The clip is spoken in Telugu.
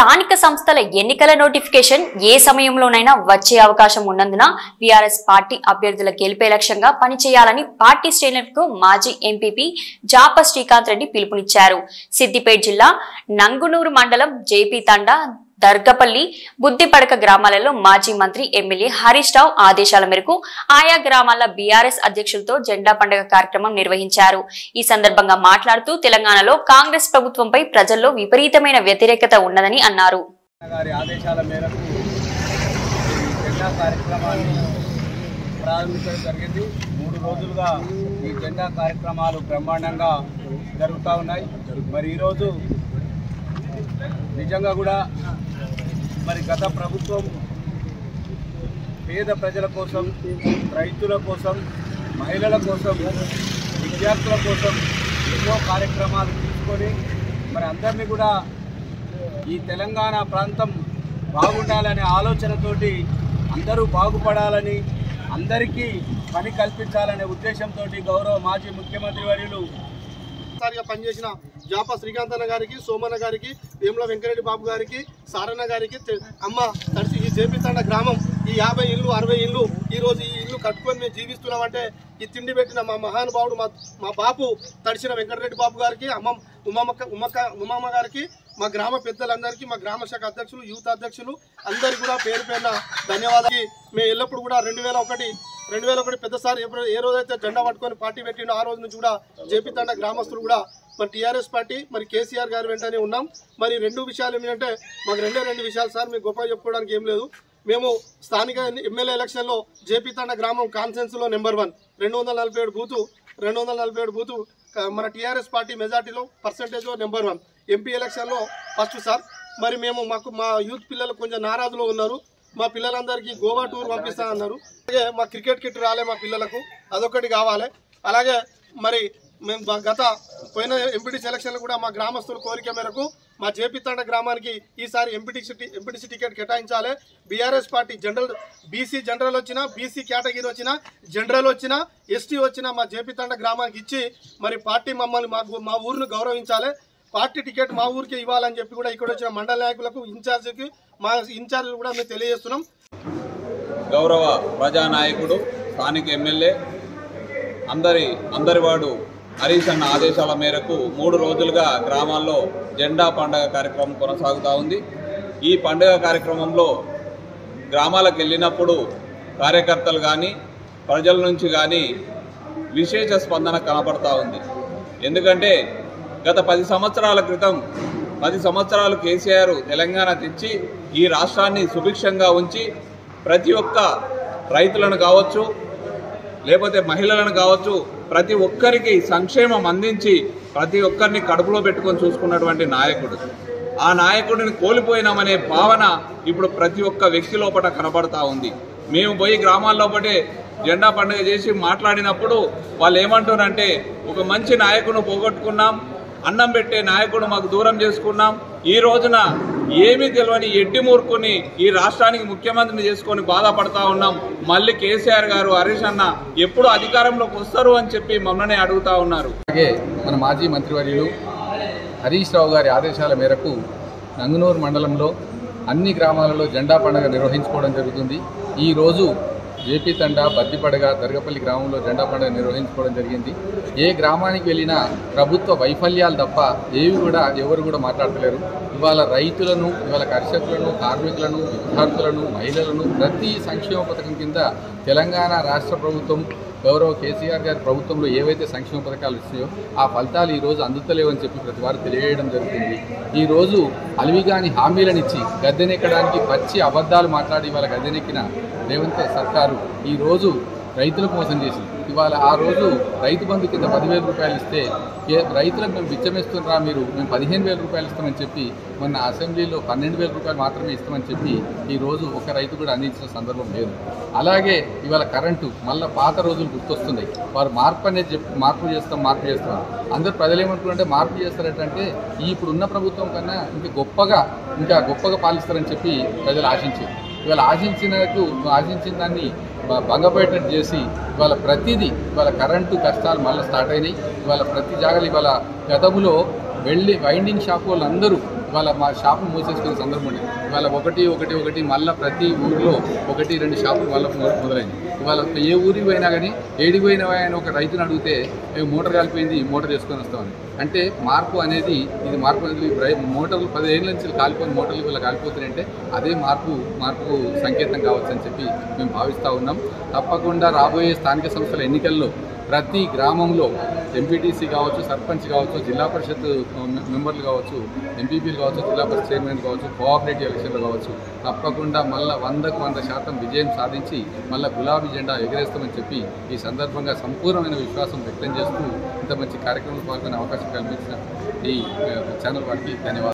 స్థానిక సంస్థల ఎన్నికల నోటిఫికేషన్ ఏ సమయంలోనైనా వచ్చే అవకాశం ఉన్నందున బీఆర్ఎస్ పార్టీ అభ్యర్థుల గెలుపే లక్ష్యంగా పనిచేయాలని పార్టీ శ్రేణులకు మాజీ ఎంపీపీ జాప శ్రీకాంత్ రెడ్డి పిలుపునిచ్చారు. సిద్దిపేట జిల్లా నంగునూరు మండలం జేపీ తండా దర్గపల్లి బుద్దిపడక గ్రామాలలో మాజీ మంత్రి ఎమ్మెల్యే హరీష్ రావు ఆదేశాల మేరకు ఆయా గ్రామాల బీఆర్ఎస్ అధ్యక్షులతో జెండా పండుగ కార్యక్రమం నిర్వహించారు. ఈ సందర్భంగా మాట్లాడుతూ తెలంగాణలో కాంగ్రెస్ ప్రభుత్వంపై ప్రజల్లో విపరీతమైన వ్యతిరేకత ఉన్నదని అన్నారు. జరిగింది 3 రోజులుగా ఈ జెండా కార్యక్రమాలు బ్రహ్మాండంగా జరుగుతూ ఉన్నాయి. మరి ఈరోజు నిజంగా కూడా మరి గత ప్రభుత్వం పేద ప్రజల కోసం, రైతుల కోసం, మహిళల కోసం, విద్యార్థుల కోసం ఎన్నో కార్యక్రమాలు తీసుకొని మరి అందరినీ కూడా ఈ తెలంగాణ ప్రాంతం బాగుండాలనే ఆలోచనతోటి అందరూ బాగుపడాలని, అందరికీ పని కల్పించాలనే ఉద్దేశంతో గౌరవ మాజీ ముఖ్యమంత్రి వర్యులు పనిచేసిన జాప శ్రీకాంత్ అన్న గారికి, సోమన్న గారికి, వేముల వెంకరెడ్డి బాబు గారికి, సారన్న గారికి, అమ్మ తడిసి ఈ జేపీ తండ గ్రామం ఈ 50 ఇళ్ళు 60 ఇళ్ళు ఈరోజు ఈ ఇల్లు కట్టుకొని మేము జీవిస్తున్నామంటే ఈ తిండి పెట్టిన మా మహానుభావుడు మా బాపు తడిసిన వెంకటరెడ్డి బాబు గారికి, అమ్మ ఉమ్మమ్మ గారికి, మా గ్రామ పెద్దలందరికీ, మా గ్రామ శాఖ అధ్యక్షులు, యూత్ అధ్యక్షులు అందరికీ కూడా పేరు పేరున ధన్యవాదాలు. మేము ఎల్లప్పుడు కూడా 2001 పెద్దసారి ఏ రోజైతే జెండా పట్టుకొని పార్టీ పెట్టిండో ఆ రోజు నుంచి కూడా జేపీ తండ గ్రామస్తులు కూడా మరి టీఆర్ఎస్ పార్టీ మరి కేసీఆర్ గారి వెంటనే ఉన్నాం. మరి 2 విషయాలు ఏమిటంటే మాకు 2 విషయాలు సార్, మీకు గొప్ప చెప్పుకోవడానికి ఏం లేదు. మేము స్థానిక ఎమ్మెల్యే ఎలక్షన్లో జేపీ తండ గ్రామం కాన్ఫరెన్స్లో నెంబర్ 1 247 బూతు మన టీఆర్ఎస్ పార్టీ మెజార్టీలో పర్సంటేజ్లో నెంబర్ 1. ఎంపీ ఎలక్షన్లో ఫస్ట్ సార్. మరి మా యూత్ పిల్లలు కొంచెం నారాజులో ఉన్నారు. మా పిల్లలందరికీ గోవా టూర్ పంపిస్తా అన్నారు. అలాగే మా క్రికెట్ కిట్ రాలే మా పిల్లలకు, అదొకటి కావాలి. అలాగే మరి మేము పోయిన ఎంపీటీసీ ఎలక్షన్లు కూడా మా గ్రామస్తుల కోరిక మేరకు మా జేపీ తండ గ్రామానికి ఈసారి ఎంపీటీసీ టికెట్ కేటాయించాలి. బీఆర్ఎస్ పార్టీ బీసీ జనరల్ వచ్చినా, బీసీ కేటగిరీ వచ్చినా, జనరల్ వచ్చినా, ఎస్టీ వచ్చినా మా జేపీ తండ గ్రామానికి ఇచ్చి మరి పార్టీ మమ్మల్ని మా ఊరిని గౌరవించాలి. పార్టీ టికెట్ మా ఊరికి ఇవ్వాలని చెప్పి కూడా ఇక్కడ వచ్చిన మండల నాయకులకు, ఇన్ఛార్జికి, మా ఇన్ఛార్జీలు కూడా మేము తెలియజేస్తున్నాం. గౌరవ ప్రజానాయకుడు, స్థానిక ఎమ్మెల్యే అందరి వాడు హరీష్ అన్న ఆదేశాల మేరకు 3 రోజులుగా గ్రామాల్లో జెండా పండుగ కార్యక్రమం కొనసాగుతూ ఉంది. ఈ పండుగ కార్యక్రమంలో గ్రామాలకు వెళ్ళినప్పుడు కార్యకర్తలు కానీ, ప్రజల నుంచి కానీ విశేష స్పందన కనపడతా ఉంది. ఎందుకంటే గత 10 సంవత్సరాల క్రితం 10 సంవత్సరాలు కేసీఆర్ తెలంగాణ తెచ్చి ఈ రాష్ట్రాన్ని సుభిక్షంగా ఉంచి ప్రతి ఒక్క రైతులను కావచ్చు, లేకపోతే మహిళలను కావచ్చు, ప్రతి ఒక్కరికి సంక్షేమం అందించి ప్రతి ఒక్కరిని కడుపులో పెట్టుకొని చూసుకున్నటువంటి నాయకుడు. ఆ నాయకుడిని కోల్పోయినామనే భావన ఇప్పుడు ప్రతి ఒక్క వ్యక్తి లోపల కనబడతా ఉంది. మేము పోయి గ్రామాల్లో పడే జెండా పండుగ చేసి మాట్లాడినప్పుడు వాళ్ళు ఏమంటారంటే, ఒక మంచి నాయకుడు పోగొట్టుకున్నాం, అన్నం పెట్టే నాయకుడు మాకు దూరం చేసుకున్నాం, ఈ రోజున ఏమీ తెలియని ఎడ్డి మూర్ఖుని ఈ రాష్ట్రానికి ముఖ్యమంత్రిని చేసుకొని బాధపడతా ఉన్నాం. మళ్ళీ కేసీఆర్ గారు, హరీష్ అన్న ఎప్పుడు అధికారంలోకి వస్తారు అని చెప్పి మమ్మల్ని అడుగుతా ఉన్నారు. అలాగే మన మాజీ మంత్రివర్యులు హరీష్ రావు గారి ఆదేశాల మేరకు నంగునూరు మండలంలో అన్ని గ్రామాలలో జెండా పండుగ నిర్వహించుకోవడం జరుగుతుంది. ఈరోజు జేపీ తండ, బద్దిపడగ, దర్గపల్లి గ్రామంలో జెండా పండుగ నిర్వహించుకోవడం జరిగింది. ఏ గ్రామానికి వెళ్ళినా ప్రభుత్వ వైఫల్యాలు తప్ప ఎవరు కూడా మాట్లాడలేరు. ఇవాళ రైతులను, ఇవాళ కర్షకులను, కార్మికులను, విద్యార్థులను, మహిళలను ప్రతి సంక్షేమ పథకం కింద తెలంగాణ రాష్ట్ర ప్రభుత్వం, గౌరవ కేసీఆర్ గారి ప్రభుత్వంలో ఏవైతే సంక్షేమ పథకాలు ఇస్తాయో ఆ ఫలితాలు ఈరోజు అందుతలేవని చెప్పి ప్రతి వారు తెలియజేయడం జరుగుతుంది. ఈరోజు అలివిగాని హామీలనిచ్చి గద్దెనెక్కడానికి పచ్చి అబద్ధాలు మాట్లాడి ఇవాళ గద్దెనెక్కిన రేవంత్ సర్కారు ఈరోజు రైతులకు మోసం చేసింది. ఇవాళ ఆ రోజు రైతు బంధు కింద 10,000 రూపాయలు ఇస్తే రైతులకు మేము బిచ్చమిస్తున్నారా, మేము 15,000 రూపాయలు ఇస్తామని చెప్పి మొన్న అసెంబ్లీలో 12,000 రూపాయలు మాత్రమే ఇస్తామని చెప్పి ఈరోజు ఒక రైతు కూడా అందించిన సందర్భం లేదు. అలాగే ఇవాళ కరెంటు మళ్ళీ పాత రోజులు గుర్తొస్తున్నాయి. వారు మార్పు చేస్తాం అందరూ ప్రజలు ఏమనుకుంటే మార్పు చేస్తారంటే ఇప్పుడున్న ప్రభుత్వం కన్నా ఇంకా గొప్పగా పాలిస్తారని చెప్పి ప్రజలు ఆశించారు. ఇవాళ ఆశించిన దాన్ని భంగపడేటట్టు చేసి ఇవాళ ప్రతిదీ ఇవాళ కరెంటు కష్టాలు మళ్ళీ స్టార్ట్ అయినాయి. ఇవాళ ప్రతి జాగాలు ఇవాళ గతంలో వెళ్ళి వైండింగ్ షాప్ వాళ్ళందరూ ఇవాళ మా షాపులు మూసేసుకునే సందర్భం ఉండేది. ఇవాళ ఒకటి మళ్ళీ ప్రతి ఊరిలో 1-2 షాపులు మళ్ళీ మొదలైంది. ఇవాళ ఏ ఊరికి పోయినా కానీ ఏడికి పోయినా ఆయన ఒక రైతుని అడిగితే మోటార్ కాలిపోయింది, మోటార్ చేసుకొని వస్తామని. అంటే మార్పు అనేది మోటార్లు 10 ఏళ్ళ నుంచి కాలిపోయిన మోటార్లు వీళ్ళ కాలిపోతున్నాయంటే అదే మార్పుకు సంకేతం కావచ్చు అని చెప్పి మేము భావిస్తూ ఉన్నాం. తప్పకుండా రాబోయే స్థానిక సంస్థల ఎన్నికల్లో ప్రతి గ్రామంలో ఎంపీటీసీ కావచ్చు, సర్పంచ్ కావచ్చు, జిల్లా పరిషత్ మెంబర్లు కావచ్చు, ఎంపీపీలు కావచ్చు, జిల్లా పరిషత్ చైర్మన్ కావచ్చు, కోఆపరేటివ్ ఎలక్షన్లు కావచ్చు, తప్పకుండా మళ్ళీ 100% విజయం సాధించి మళ్ళీ గులాబీ జెండా ఎగరేస్తామని చెప్పి ఈ సందర్భంగా సంపూర్ణమైన విశ్వాసం వ్యక్తం చేస్తూ ఇంత మంచి కార్యక్రమంలో పాల్గొనే అవకాశం కల్పించిన ఈ ఛానల్ వారికి ధన్యవాదాలు.